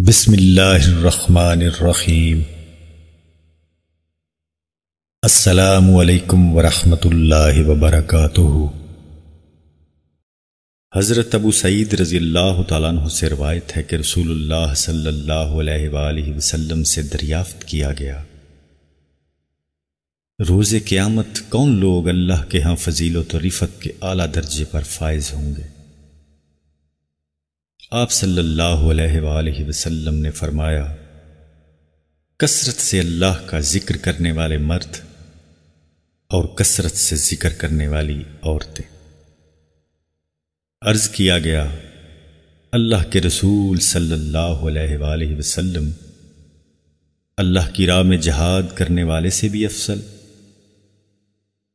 بسم اللہ الرحمن الرحیم۔ السلام علیکم ورحمۃ اللہ وبرکاتہ۔ حضرت ابو سعید رضی اللہ تعالیٰ عنہ سے روایت ہے کہ رسول اللہ صلی اللہ علیہ وآلہ وسلم سے دریافت کیا گیا، روز قیامت کون لوگ اللہ کے ہاں فضیلت و رفعت کے اعلیٰ درجے پر فائز ہوں گے؟ آپ صلی اللہ علیہ وآلہ وسلم نے فرمایا، کثرت سے اللہ کا ذکر کرنے والے مرد اور کثرت سے ذکر کرنے والی عورتیں۔ عرض کیا گیا، اللہ کے رسول صلی اللہ علیہ وآلہ وسلم، اللہ کی راہ میں جہاد کرنے والے سے بھی افضل؟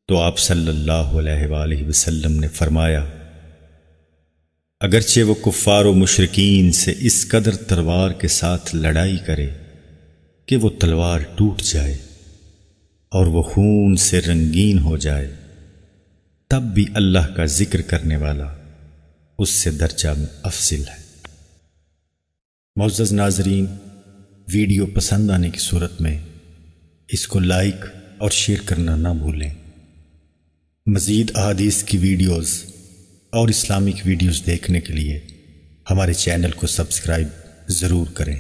تو آپ صلی اللہ علیہ وآلہ وسلم نے فرمایا، اگرچہ وہ کفار و مشرکین سے اس قدر تلوار کے ساتھ لڑائی کرے کہ وہ تلوار ٹوٹ جائے اور وہ خون سے رنگین ہو جائے، تب بھی اللہ کا ذکر کرنے والا اس سے درجہ میں افضل ہے۔ معزز ناظرین، ویڈیو پسند آنے کی صورت میں اس کو لائک اور شیئر کرنا نہ بھولیں۔ مزید احادیث کی ویڈیوز اور اسلامک ویڈیوز دیکھنے کے لیے ہمارے چینل کو سبسکرائب ضرور کریں۔